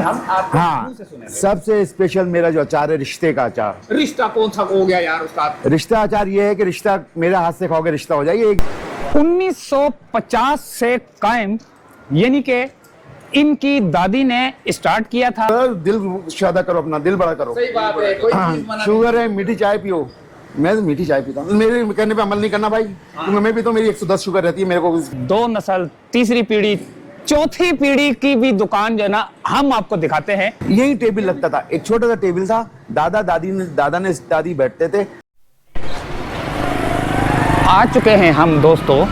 हम आपको हाँ, से सुनेंगे। सबसे स्पेशल मेरा जो अचार है, रिश्ते का अचार। रिश्ता कौन सा हो गया यार उस्ताद? रिश्ता अचार ये है कि रिश्ता मेरे हाथ से खाओगे रिश्ता हो जाएगी। 1950 से कायम, यानी कि इनकी दादी ने स्टार्ट किया था। दिल शादा करो, अपना दिल बड़ा करो। सही बात है, कोई चीज मना शुगर है, मीठी चाय पियो। मैं तो मीठी चाय पीता हूँ, मेरे कहने पे अमल नहीं करना भाई, क्योंकि मैं भी तो मेरी 110 शुगर रहती है मेरे को। 2 नस्ल, तीसरी पीढ़ी, चौथी पीढ़ी की भी दुकान जो है ना हम आपको दिखाते हैं। यही टेबल लगता था, एक छोटा सा टेबल था, दादा दादी बैठते थे। आ चुके हैं हम दोस्तों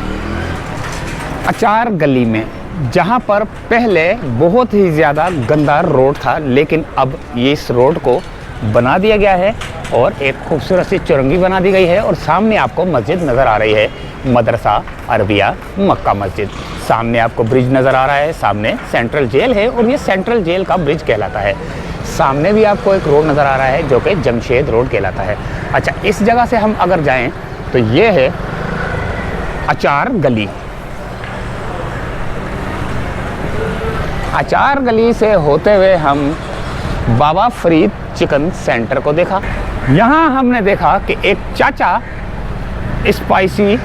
अचार गली में, जहां पर पहले बहुत ही ज़्यादा गंदा रोड था, लेकिन अब ये इस रोड को बना दिया गया है और एक खूबसूरत सी चुरंगी बना दी गई है। और सामने आपको मस्जिद नज़र आ रही है, मदरसा अरबिया मक्का मस्जिद। सामने आपको ब्रिज नज़र आ रहा है, सामने सेंट्रल जेल है और ये सेंट्रल जेल का ब्रिज कहलाता है। सामने भी आपको एक रोड नज़र आ रहा है जो कि जमशेद रोड कहलाता है। अच्छा, इस जगह से हम अगर जाएं तो ये है अचार गली। अचार गली से होते हुए हम बाबा फरीद चिकन सेंटर को देखा। यहाँ हमने देखा कि एक चाचा स्पाइसी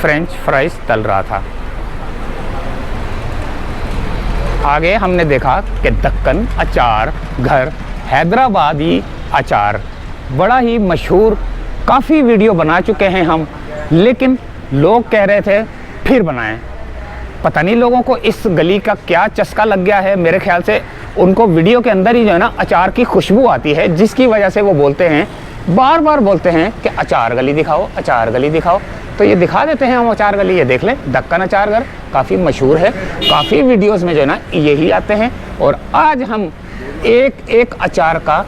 फ्रेंच फ्राइज तल रहा था। आगे हमने देखा कि दक्कन अचार घर हैदराबादी अचार बड़ा ही मशहूर, काफ़ी वीडियो बना चुके हैं हम, लेकिन लोग कह रहे थे फिर बनाएं। पता नहीं लोगों को इस गली का क्या चस्का लग गया है। मेरे ख्याल से उनको वीडियो के अंदर ही जो है ना अचार की खुशबू आती है, जिसकी वजह से वो बोलते हैं, बार बार बोलते हैं कि अचार गली दिखाओ, अचार गली दिखाओ। तो ये दिखा देते हैं हम अचार गली। ये देख लें, दक्कन अचार घर काफ़ी मशहूर है, काफ़ी वीडियोस में जो है ना यही आते हैं। और आज हम एक एक अचार का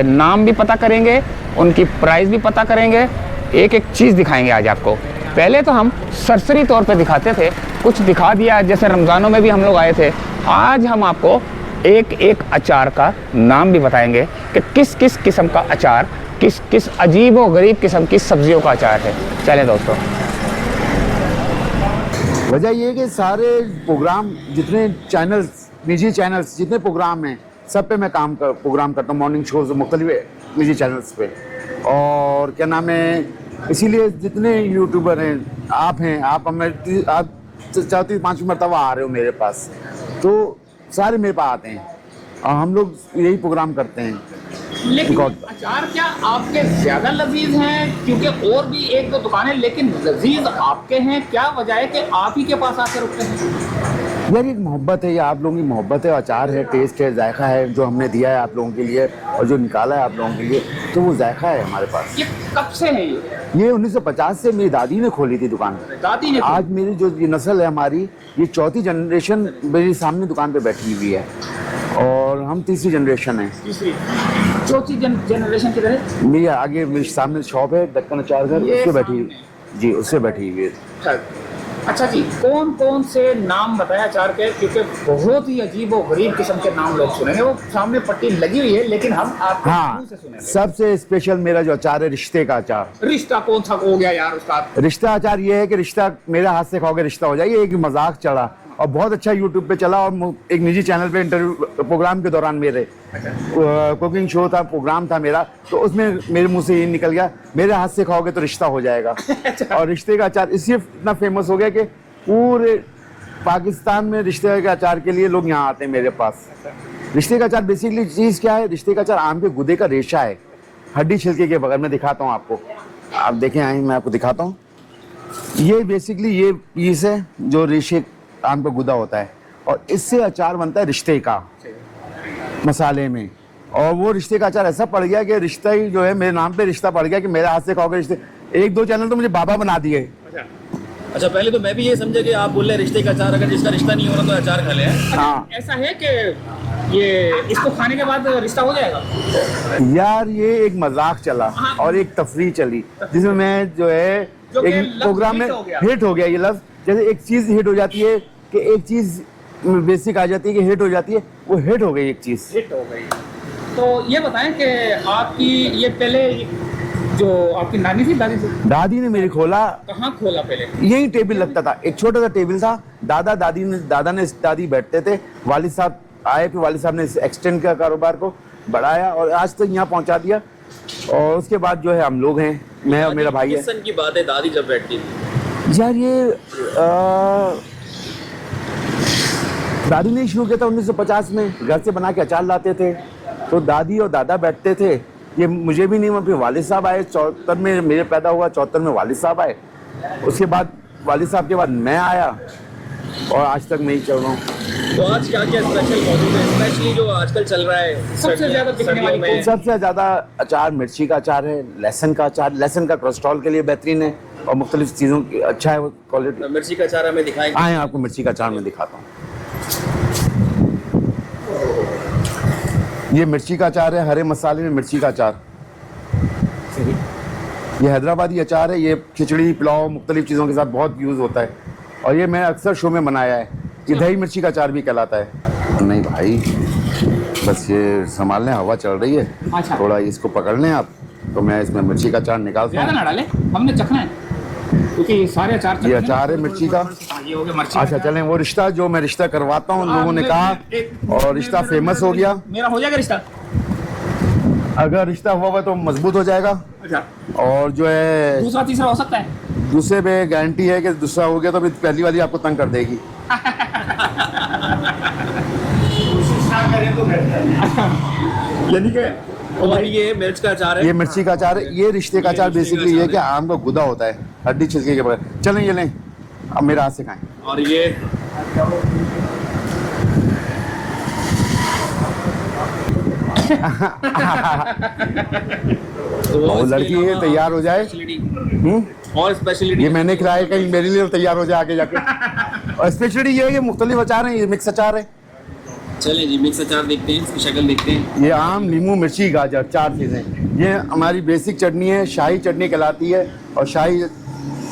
नाम भी पता करेंगे, उनकी प्राइस भी पता करेंगे, एक एक चीज़ दिखाएंगे आज आपको। पहले तो हम सरसरी तौर पे दिखाते थे, कुछ दिखा दिया, जैसे रमज़ानों में भी हम लोग आए थे। आज हम आपको एक एक अचार का नाम भी बताएंगे कि किस किस किस्म का अचार, किस किस अजीब व गरीब किस्म की सब्जियों का अचार है। चलें दोस्तों। वजह ये है कि सारे प्रोग्राम, जितने चैनल्स, निजी चैनल्स, जितने प्रोग्राम हैं, सब पे मैं प्रोग्राम करता हूँ, मॉर्निंग शोज मुख्तलिफ निजी चैनल्स पे। और क्या नाम है, इसीलिए जितने यूट्यूबर हैं, आप हमें 4-5 मरतबा आ रहे हो मेरे पास, तो सारे मेरे पास आते हैं और हम लोग यही प्रोग्राम करते हैं। लेकिन अचार क्या आपके ज्यादा लजीज हैं? क्योंकि और भी एक दो दुकानें, लेकिन लजीज आपके हैं। क्या वजह है कि आप ही के पास आकर रुकते हैं? यार एक मोहब्बत है, ये आप लोगों की मोहब्बत है, अचार है, टेस्ट है, जायका है, जो हमने दिया है आप लोगों के लिए और जो निकाला है आप लोगों के लिए, तो वो जायका है हमारे पास। ये कब से है? ये 1950 से मेरी दादी ने खोली थी दुकान। दादी ने? आज मेरी जो ये नस्ल है हमारी, ये चौथी जनरेशन मेरी सामने दुकान पे बैठी हुई है और हम तीसरी जनरेशन है। तीसरी चौथी जनरेशन किधर है? मेरी आगे मेरे सामने शॉप है दक्कन अचार घर, उससे बैठी जी, उससे बैठी हुई है। अच्छा जी, कौन कौन से नाम बताया अचार के? क्योंकि बहुत ही अजीब और गरीब किस्म के नाम लोग सुनेंगे। वो सामने पट्टी लगी हुई है, लेकिन हम आपको मुंह से सुनेंगे। सबसे स्पेशल मेरा जो अचार है, रिश्ते का अचार। रिश्ता कौन सा हो गया यार उस्ताद? रिश्ता अचार ये है कि रिश्ता मेरे हाथ से खाओगे रिश्ता हो जाएगी। एक मजाक चढ़ा और बहुत अच्छा यूट्यूब पे चला, और एक निजी चैनल पे इंटरव्यू प्रोग्राम के दौरान मेरे कुकिंग शो था, प्रोग्राम था मेरा, तो उसमें मेरे मुंह से ये निकल गया, मेरे हाथ से खाओगे तो रिश्ता हो जाएगा। और रिश्ते का अचार इसलिए इतना फेमस हो गया कि पूरे पाकिस्तान में रिश्ते के अचार के लिए लोग यहाँ आते हैं मेरे पास। रिश्ते का अचार बेसिकली चीज़ क्या है? रिश्ते का अचार आम के गुदे का रेशा है, हड्डी छिलके के बगैर। मैं दिखाता हूँ आपको, आप देखें, आए मैं आपको दिखाता हूँ। ये बेसिकली ये पीस है जो रेशे आम का गुदा होता है, और इससे अचार बनता है रिश्ते का मसाले में। और वो रिश्ते का अचार ऐसा पड़ गया कि रिश्ता ही जो है मेरे नाम पे रिश्ता पड़ गया कि मेरे हाथ से खाओगे रिश्ते। 1-2 चैनल तो मुझे बाबा बना दिए। अच्छा, पहले तो मैं भी ये समझा कि आप बोल रहे रिश्ते का अचार, अगर जिसका रिश्ता नहीं हो रहा तो अचार खा ले। हाँ, ऐसा है कि ये इसको खाने के बाद रिश्ता हो जाएगा? यार ये एक मजाक चला और एक तफरीह चली, जिसमें मैं जो है एक प्रोग्राम में हिट हो गया ये लफ्ज। जैसे एक चीज हिट हो जाती है कि एक चीज बेसिक आ जाती है कि हिट हो जाती है, वो हिट हो गई, एक चीज हिट हो गई। तो ये बताएं कि आपकी ये पहले जो आपकी नानी थी दादी थी, दादी ने मेरी खोला, कहाँ खोला पहले? यही टेबल लगता था, एक छोटा सा टेबल था, दादी बैठते थे, वालिद साहब आए, फिर वालिद साहब ने एक्सटेंड किया कारोबार को, बढ़ाया और आज तक यहाँ पहुँचा दिया। और उसके बाद जो है हम लोग हैं, मैं और मेरा भाई है। किस सन की बात है दादी जब बैठती थी? यार ये दादी ने शुरू किया था 1950 में, घर से बना के अचार लाते थे, तो दादी और दादा बैठते थे। ये मुझे भी नहीं, फिर वालिद साहब आए 74 में, मेरे पैदा हुआ 74 में, वालिद साहब आए, उसके बाद वालिद साहब के बाद मैं आया और आज तक मैं ही चल रहा हूँ। तो आज क्या क्या स्पेशल मौजूद है, स्पेशली जो आजकल चल रहा है? सबसे ज्यादा बिकने वाली सर्दियों में सबसे ज़्यादा अचार मिर्ची का अचार है, लहसुन का अचार, लहसुन का कोलेस्ट्रॉल के लिए बेहतरीन है और मुख्तलिफ चीज़ों की अच्छा है वो क्वालिटी। मिर्ची का अचार हमें दिखाएंगे? आए आपको मिर्ची का अचार मैं दिखाता हूँ। ये मिर्ची का अचार है, हरे मसाले में मिर्ची का अचार। ये हैदराबादी अचार है, ये खिचड़ी पुलाव मुख्तलिफ चीज़ों के साथ बहुत यूज़ होता है और ये मैं अक्सर शो में बनाया है। ये दही मिर्ची का अचार भी कहलाता है। नहीं भाई, बस ये संभाल लें, हवा चल रही है, अच्छा। थोड़ा इसको पकड़ लें आप, तो मैं इसमें मिर्ची का अचार निकालता ज्यादा हूँ। ना डाले, हमने चखना है क्योंकि सारे अचार ये अचार है मिर्ची का। ये हो गया मिर्ची अच्छा चलें, वो रिश्ता जो मैं रिश्ता करवाता हूँ, लोगों ने कहा और रिश्ता फेमस हो गया। मेरा हो जाएगा रिश्ता? अगर रिश्ता हुआ तो मजबूत हो जाएगा अच्छा, और जो है दूसरा तीसरा हो सकता है? दूसरे पे गारंटी है कि दूसरा हो गया तो फिर पहली वाली आपको तंग कर देगी। यानी कि और ये मिर्च का अचार है? ये मिर्ची का अचार है। ये रिश्ते का अचार बेसिकली ये है कि आम का गुदा होता है हड्डी छिलके के बगैर। चलें ये लें, अब मेरे हाथ से खाएं। और ये तो वो लड़की है, तैयार हो जाए। और स्पेशलिटी ये मैंने खिलाया, कहीं मेरे लिए तैयार हो जाए आगे जाके। और स्पेशलिटी ये है कि मुख्तलिफ अचार हैं, ये मिक्स अचार है। चलिए जी, मिक्स अचार देखते हैं, इसकी शक्ल देखते हैं। ये आम, नींबू, मिर्ची, गाजर, 4 चीज़ें। ये हमारी बेसिक चटनी है, शाही चटनी कहलाती है और शाही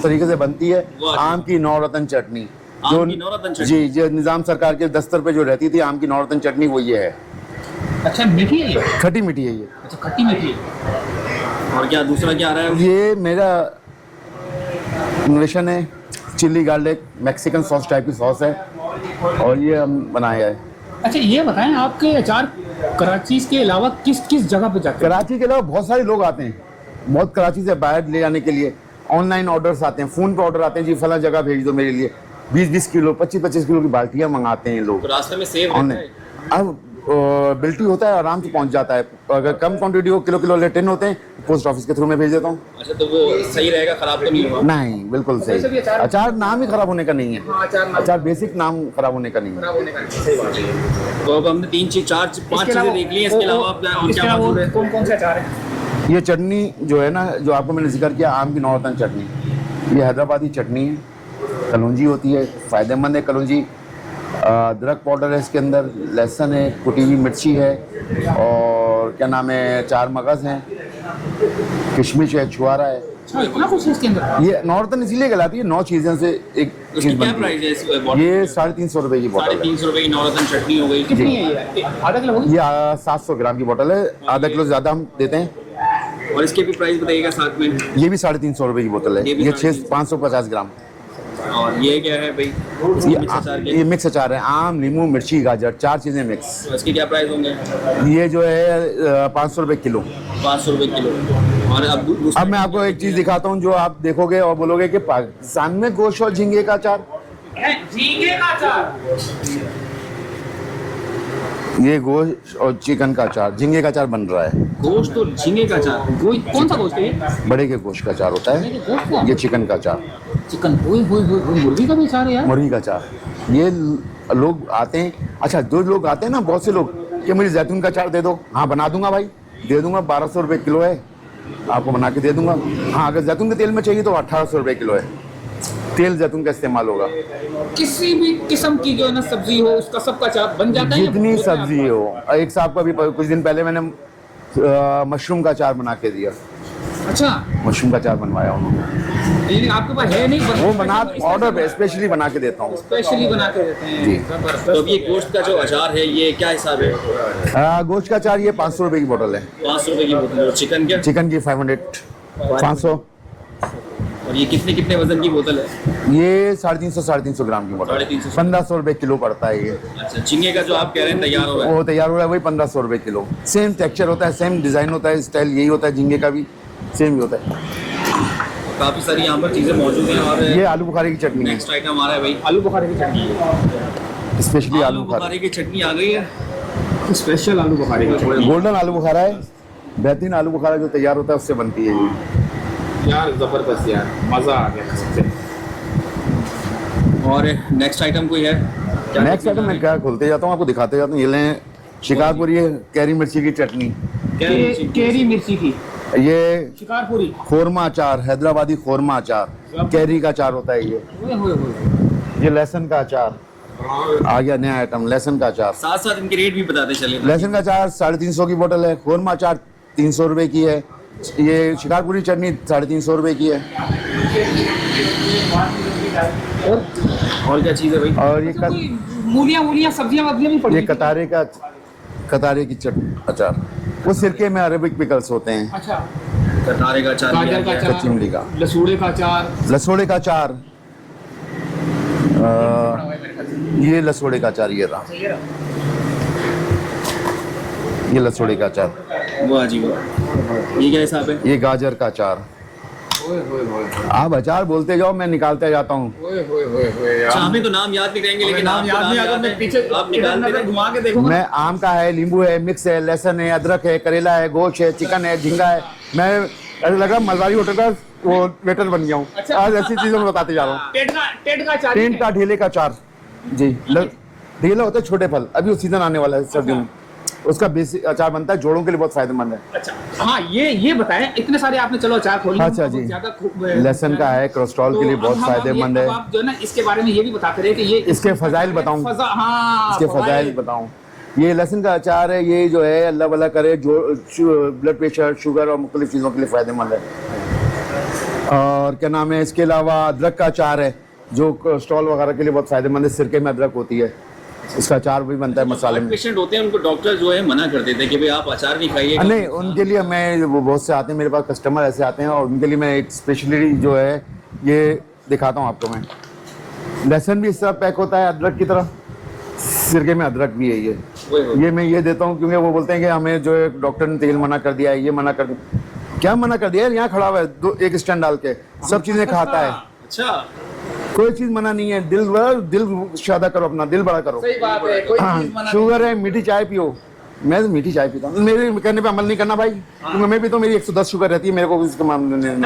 तरीके से बनती है। वाह। आम की नौरतन चटनी, आम की नौरतन चटनी? जी, जो निज़ाम सरकार के दस्तर पे जो रहती थी आम की नौरतन चटनी, वो ये है। अच्छा, मीठी है ये? खट्टी मीठी है ये। अच्छा, खट्टी मीठी है। और क्या दूसरा क्या आ रहा है? ये मेरा इन्वेशन है, chilli garlic Mexican sauce type की सॉस है और ये हम बनाया है। अच्छा, ये बताएं आपके अचार कराची के अलावा किस किस जगह पे जाते हैं? कराची के अलावा बहुत सारे लोग आते हैं, बहुत कराची से बाहर ले जाने के लिए ऑनलाइन ऑर्डर्स आते हैं, फ़ोन पे ऑर्डर आते हैं, जी फला जगह भेज दो मेरे लिए। 20-20 किलो 25-25 किलो की बाल्टियाँ मंगाते हैं लोग तो रास्ते में सेव रहता ऑनलाइन। है? अब बिल्टी होता है, आराम से पहुंच जाता है। अगर कम क्वांटिटी हो, किलो ले 10 होते हैं, पोस्ट ऑफिस के थ्रू में भेज देता हूँ। अच्छा, तो वो सही रहेगा, खराब तो नहीं होगा? नहीं, बिल्कुल वैसे भी सही। अचार- अचार नाम ही खराब होने का नहीं है। हाँ, अचार बेसिक नाम खराब होने का नहीं है। खराब होने का नहीं, सही बात है। तो अब हमने 3 चीज 4 5 चीजें देख ली हैं, इसके अलावा आप और क्या मौजूद है? कौन कौन से अचार है? ये चटनी जो है ना, जो आपको मैंने जिक्र किया, आम की नौरतन चटनी, ये हैदराबादी चटनी है, कलौंजी होती है, फ़ायदेमंद है कलौंजी। अदरक पाउडर है इसके अंदर, लहसुन है, कुटी हुई मिर्ची है और क्या नाम है, 4 मगज़ हैं, किशमिश है, छुआरा है। अच्छा, इतना कुछ है इसके अंदर? ये नॉर्थन इसीलिए कहलाती है, 9 चीज़ों से एक उसकी चीज़ क्या बनती प्राइस है इस है। बॉटल? ये 350 रुपये की बोतल है। 350 रुपए की नौरतन चटनी हो गई। कितनी है ये? आधा किलो होगी? ये 700 ग्राम की बोतल है, आधा किलो ज़्यादा हम देते हैं। और इसके भी प्राइस बताइएगा साथ में। ये भी 350 रुपये की बोतल है। ये भी ये 350 550 ग्राम। और ये क्या है भाई? मिक्स अचार के? ये मिक्स अचार है, आम, नींबू, मिर्ची, गाजर, 4 चीज़ें मिक्स। तो इसके क्या प्राइस होंगे? ये जो है 500 रुपये किलो। 500 रुपए किलो। और अब अब मैं आपको एक चीज़ दिखाता हूँ जो आप देखोगे और बोलोगे कि पाकिस्तान में गोश्त और झींगे का अचार। झींगे का अचार? ये गोश्त और चिकन का अचार, झींगे का अचार बन रहा है। गोश्त और झींगे का अचार? कौन सा गोश्त है ये? बड़े के गोश्त का अचार होता है, गोश्त का? ये चिकन का अचार, चिकन। मुर्गी का भी अचार है यार? मुर्गी का अचार। ये लोग आते हैं, अच्छा जो लोग आते हैं ना, बहुत से लोग, कि मुझे जैतून का अचार दे दो। हाँ बना दूंगा भाई, दे दूंगा, 1200 रुपये किलो है, आपको बना के दे दूंगा। हाँ अगर जैतून के तेल में चाहिए तो 1800 रुपये किलो है, तेल जैतून का इस्तेमाल होगा। किसी भी किस्म की जो है ना सब्जी हो, उसका सबका अचार बन जाता है? जितनी सब्जी हो। एक साहब को अभी कुछ दिन पहले मैंने मशरूम का अचार बना के दिया। अच्छा, मशरूम का अचार बनवाया उन्होंने, लेकिन आपके पास है नहीं? वो बना ऑर्डर पे स्पेशली बना के देता हूँ। स्पेशली बना के देते हैं? जी। जबरदस्त। तो अब ये गोश्त का जो अचार है, ये क्या हिसाब है? गोश्त का अचार ये 500 रुपये की बोतल है। 500 रुपए की बोतल। और चिकन क्या? चिकन की 500। 500। और ये कितने कितने वजन की बोतल है? ये 350 ग्राम की बोतल, 350। 1500 रुपये किलो पड़ता है ये। अच्छा, झींगे का जो आप कह रहे हैं तैयार हो रहा है, वो तैयार हो रहा है वही 1500 रुपये किलो। सेम टेक्सचर होता है, सेम डिज़ाइन होता है, स्टाइल यही होता है, झींगे का भी सेम ही होता है। काफ़ी सारी यहाँ पर चीज़ें मौजूद हैं। और ये आलू बुखारे की चटनी है, नेक्स्ट आइटम आ रहा है भाई, आलू बुखारे की चटनी है, स्पेशली आलू बुखारे की चटनी आ गई है। स्पेशल आलू बुखारे की चटनी। गोल्डन आलू बुखारा है, बेहतरीन आलू बुखारा जो तैयार होता है उससे बनती है ये। यार जबरदस्त यार, मजा आ गया सबसे। और नेक्स्ट आइटम कोई है? नेक्स्ट आइटम मैं क्या खोलते जाता हूँ, आपको दिखाते जाता हूँ। ये लें शिकारपुरी कैरी मिर्ची की चटनी, केरी मिर्ची की, ये शिकारपुरी, खोरमा अचार, हैदराबादी खोरमा अचार, कैरी का अचार होता है ये। ओए होए होए। ये लहसुन का अचार आ गया, नया आइटम लहसुन का अचार। साथ साथ इनके रेट भी बताते चले। लहसुन का अचार 350 की बोतल है, खोरमा अचार 300 रुपये की है, ये शिकारपुरी चटनी 350 रुपये की है। और क्या चीज़ है भाई? और ये मूलियाँ सब्जियाँ वब्जियाँ भी पड़ी ये कतारे की चटनी अचार, वो सिरके में अरेबिक पिकल्स होते हैं। अच्छा, कटारे का अचार, गाजर का अचार, कच्ची इमली का, लसूड़े का अचार, लसोड़े का अचार, ये लसोड़े का अचार, ये रहा ये लसोड़े का अचार। वाह जी वाह, ये क्या हिसाब है? ये गाजर का अचार। ओए होए होए आप अचार बोलते जाओ, मैं निकालते जाता हूँ। ओए होए होए होए यार। अच्छा, हमें तो नाम याद नहीं रहेंगे, लेकिन नाम आपको याद नहीं नाम आता, याद मैं है। पीछे आप निकालते नजर रहे। घुमा के देखूंगा। मैं आम का है, नींबू है, मिक्स है, लहसुन है, अदरक है, करेला है, गोश्त है, चिकन है, झींगा है। मैं ऐसा लगा मलबारी होटल का वो वेटर बन गया हूँ। अच्छा। आज ऐसी चीजें मैं बताते जा रहा हूँ। टेट का अचार ही टेंट है। का ढेले का अचार जी, ढेला होता है छोटे फल, अभी वो सीजन आने वाला है सर्दियों में, उसका बेसिक अचार बनता है, जोड़ों के लिए बहुत फायदेमंद है। अच्छा हाँ, ये बताएं, इतने सारे आपने चलो अचार खोले। अच्छा जी, लहसुन का है, कोलेस्ट्रॉल के लिए बहुत फायदेमंद है। आप जो है ना इसके बारे में ये भी बताते रहे कि ये इसके फजाइल बताऊं? हाँ, इसके फजाइल बताऊं? ये लहसुन का अचार है, ये जो है अल्लाह भला करे, जो ब्लड प्रेशर, शुगर और मुख्तलिफ चीज़ों के लिए फ़ायदेमंद है। और क्या नाम है, इसके अलावा अदरक का अचार है, जो कोलेस्ट्रॉल वगैरह के लिए बहुत फ़ायदेमंद है। सिरके में अदरक होती है, इसका अचार भी बनता है मसाले में। पेशेंट होते हैं, उनको डॉक्टर जो है मना कर देते हैं कि भाई आप अचार नहीं खाइए। नहीं, उनके लिए मैं, वो बहुत से आते हैं मेरे पास, कस्टमर ऐसे आते हैं, और उनके लिए मैं एक स्पेशली जो है ये दिखाता हूँ आपको। मैं लहसुन भी इस तरह पैक होता है अदरक की तरह, सिरके में अदरक भी है ये मैं ये देता हूँ, क्योंकि वो बोलते हैं कि हमें जो है डॉक्टर ने तेल मना कर दिया है, ये मना कर दिया। क्या मना कर दिया है? यहाँ खड़ा हुआ है, एक स्टैंड डाल के सब चीज़ें खाता है। अच्छा, कोई चीज़ मना नहीं है, दिल शादा करो, अपना दिल बड़ा करो। सही बात है, कोई चीज मना शुगर है, मीठी चाय पियो, मैं तो मीठी चाय पीता हूँ। मेरे कहने पे अमल नहीं करना भाई, क्योंकि मैं भी तो, मेरी 110 शुगर रहती है, मेरे को इसके मामले में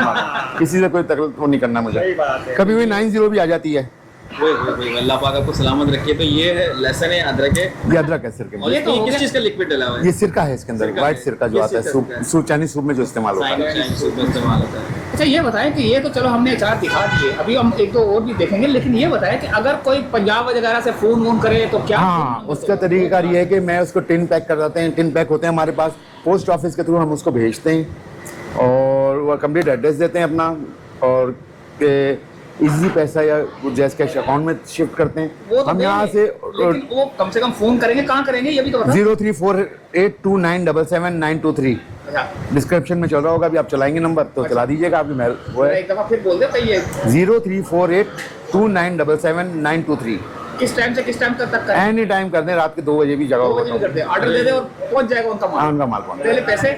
किसी से कोई तकलीफ नहीं करना मुझे। कभी भी 90 भी आ जाती है। वही अल्लाह पाक आपको सलामत रखे। तो ये है लहसुन है, अदरक है, ये अदरक है सिरके में। और ये किस चीज़ का लिक्विड डला हुआ है? ये सिरका है, इसके अंदर व्हाइट सिरका जो आता है, सूप चाइनीज सूप में जो इस्तेमाल होता है। चाइनीज सूप में इस्तेमाल होता है। अच्छा ये बताएं कि ये तो चलो हमने अचार दिखा दिए, अभी हम एक दो और भी देखेंगे, लेकिन ये बताएं कि अगर कोई पंजाब वगैरह से फोन वोन करे तो क्या? हाँ, उसका तरीका ये है कि मैं उसको टिन पैक कर देते हैं, टिन पैक होते हैं हमारे पास, पोस्ट ऑफिस के थ्रू हम उसको भेजते हैं, और वो कंप्लीट एड्रेस देते हैं अपना, और इजी पैसा या जैस कैश अकाउंट में शिफ्ट करते हैं। वो तो हम यहाँ से लेकिन वो कम से कम फोन करेंगे, कहाँ करेंगे ये भी तो बता। 034829779223 अच्छा, डिस्क्रिप्शन में चल रहा होगा, अभी आप चलाएंगे नंबर तो चला दीजिएगा, आपकी मेल वो है एक दफा फिर बोल दे भाई, ये 034829779223। किस टाइम से किस टाइम तक करें? एनी टाइम कर दें, रात के 2 बजे भी जगह 2 बजे भी कर दे, ऑर्डर दे दे और पहुंच जाएगा उनका हाँ, माल। उनका माल पहुंच पहले पैसे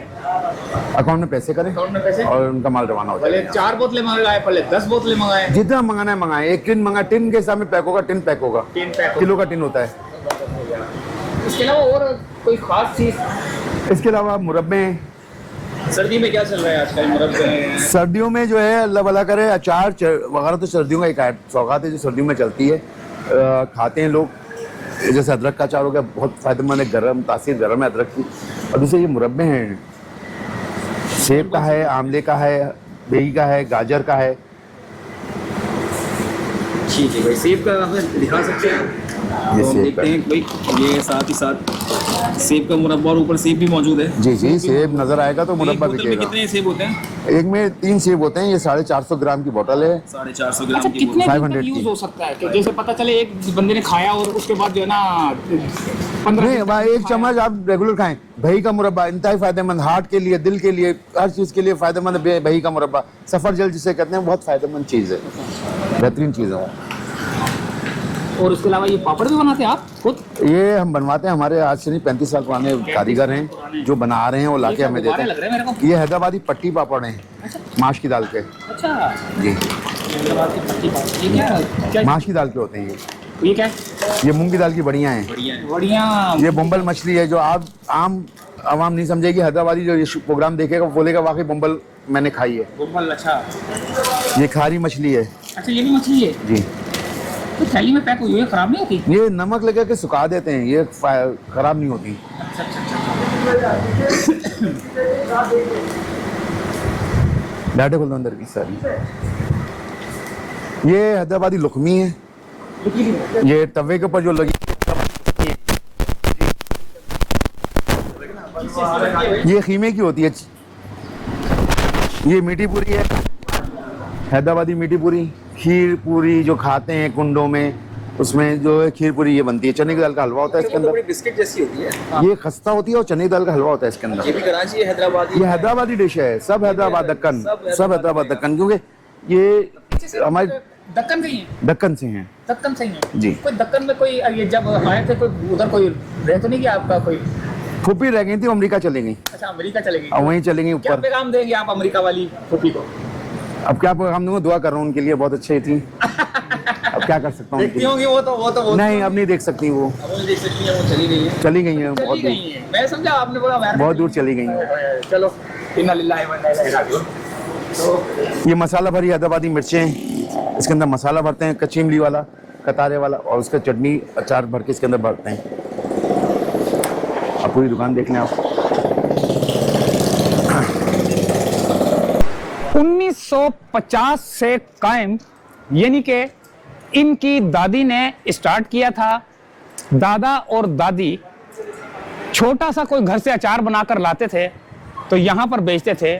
अकाउंट में पैसे करें, अकाउंट में पैसे, और उनका माल रवाना हो पहले जाएगा। 4 बोतलें मंगाए, पहले 10 बोतलें मंगाए, जितना मंगाना है मंगाए, एक टिन मंगा, टिन के हिसाब में पैक होगा, टिन पैक होगा, टिन पैक किलो का टिन होता है। इसके अलावा और कोई खास चीज? इसके अलावा मुरब्बे हैं। सर्दी में क्या चल रहा है आजकल? मुरब्बे हैं। सर्दियों में जो है अल्लाह भला करे, अचार वगैरह तो सर्दियों का एक सौगात है जो सर्दियों में चलती है, खाते हैं लोग। जैसे अदरक का अचार हो गया, बहुत फायदेमंद है, गर्म तासीर गर्म है अदरक की। और दूसरे ये मुरब्बे हैं, सेब का है, आमले का है, बेई का है, गाजर का है। ठीक है भाई, सेब का हमें दिखा सकते हैं? ये तो हम सेब देखते का हैं भाई, ये साथ ही साथ सेब का मुरब्बा और ऊपर सेब भी मौजूद है। जी जी, सेब नजर आएगा तो एक मुरब्बा बोतल में दिखेगा। कितने सेब होते हैं? एक में 3 सेब होते हैं, ये 450 ग्राम की बोतल है। 450 ग्राम अच्छा, की कितने दिन 500 तक की। यूज हो सकता है कि जैसे पता चले एक बंदे ने खाया और उसके बाद जो है ना 15 नहीं दिन भाई, तक एक खाया। चम्मच आप रेगुलर खाएं। दही का मुरब्बा इंतहाई फायदेमंद, हार्ट के लिए, दिल के लिए, हर चीज के लिए फायदेमंद है दही का मुरब्बा। सफरजल जिसे कहते हैं, बहुत फायदेमंद चीज है, बेहतरीन चीज है। और उसके अलावा ये पापड़ भी बनाते हैं आप खुद? ये हम बनवाते हैं, हमारे आज से नहीं 35 साल पुराने कारीगर हैं जो बना रहे हैं, वो लाके हमें देते गुब्बारे लग रहे हैं मेरे हैं। ये हैदराबादी पट्टी पापड़ हैं, माश की दाल के। को। अच्छा, जी, हैदराबाद की पट्टी पापड़। ये क्या है? क्या माश की दाल के होते हैं ये क्या है? ये मूंग की दाल की बढ़िया हैं। बढ़िया है। बढ़िया। ये बम्बल मछली है जो आप आम आवाम नहीं समझेगी। हैदराबादी जो ये प्रोग्राम देखेगा वो बोलेगा वाकई बम्बल मैंने खाई है। गुम्बल, अच्छा। ये खारी मछली है। अच्छा, ये भी मछली है? जी, तो थैली में पैक हुई है, खराब नहीं होती? ये नमक लगा के सुखा देते हैं, ये खराब नहीं होती। अच्छा अच्छा अच्छा। डाटे खोल दो अंदर की सारी। ये हैदराबादी लुकमी है, ये तवे के ऊपर जो लगी, ये खीमे की होती है। ये मीठी पूरी है, हैदराबादी मीठी पूरी। खीर पूरी जो खाते हैं कुंडों में, उसमें जो है खीर पूरी ये बनती है। चने की दाल का हलवा होता है इसके अंदर। बिस्किट जैसी होती है। ये खस्ता होती है और चने की दाल का हलवा होता है इसके ये अंदर। भी कराची है, हैदराबादी ये हैदराबादी डिश है, सब हैदराबाद दक्कन, सब हैदराबाद दक्कन, क्योंकि ये हमारे दक्कन से ही है? दक्कन से हैं। दक्कन से ही है जी। कोई दक्कन में कोई ये जब आए थे कोई उधर कोई रह तो नहीं गया आपका कोई? फूफी रह गई थी, अमेरिका चली गई, अच्छा, अमेरिका चले गई। और वहीं चली गई क्या ऊपर। पैगाम देंगे आप अमेरिका वाली फूफी को? अब क्या पैगाम दूंगा, दुआ कर रहा हूँ उनके लिए, बहुत अच्छी थी। अब क्या कर सकता हूँ उनके देखती लिए। होंगी वो नहीं, अब नहीं देख सकती वो, अब वो देख सकती है, वो चली गई है। चली गई है बहुत चली दूर, गई है। मैं समझा आपने बोला अमेरिका बहुत दूर चली गई है। चलो, इन्ना लिल्लाहि व इन्ना इलैहि राजिऊन। तो ये मसाला भरी हैदराबादी मिर्चें हैं, इसके अंदर मसाला भरते हैं, कच्ची इमली वाला, कतारे वाला, और उसका चटनी अचार भर के इसके अंदर भरते हैं। अब पूरी दुकान देख लें आप। 1950 से कायम, यानी कि इनकी दादी ने स्टार्ट किया था। दादा और दादी छोटा सा कोई घर से अचार बनाकर लाते थे तो यहाँ पर बेचते थे।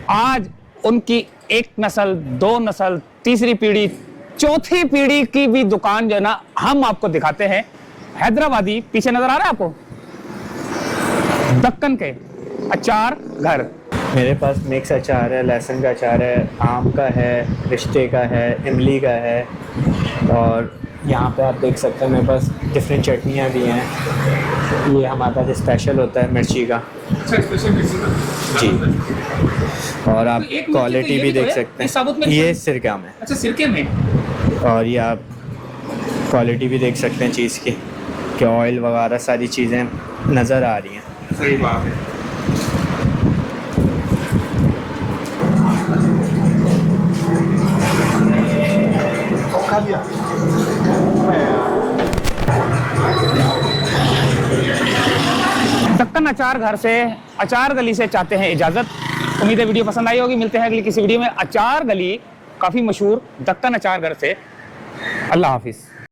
आज उनकी एक नस्ल, 2 नस्ल, तीसरी पीढ़ी, चौथी पीढ़ी की भी दुकान जो है ना हम आपको दिखाते हैं। हैदराबादी पीछे नजर आ रहा है आपको, दक्कन के अचार घर। मेरे पास मिक्स अचार है, लहसुन का अचार है, आम का है, रिश्ते का है, इमली का है, और यहाँ पे आप देख सकते हैं मेरे पास डिफरेंट चटनियाँ भी हैं। ये हमारे पास स्पेशल होता है मिर्ची का जी, और आप तो एक मिर्ची क्वालिटी तो ये भी भी तो देख है, सकते ये साबुत हैं। मिर्ची? ये सिरका में, अच्छा, सिरके में। और ये आप क्वालिटी भी देख सकते हैं चीज़ की, कि ऑयल वगैरह सारी चीज़ें नज़र आ रही हैं। सही बात है। दक्कन अचार घर से, अचार गली से चाहते हैं इजाजत। उम्मीद है वीडियो पसंद आई होगी। मिलते हैं अगली किसी वीडियो में। अचार गली काफी मशहूर दक्कन अचार घर से। अल्लाह हाफिज।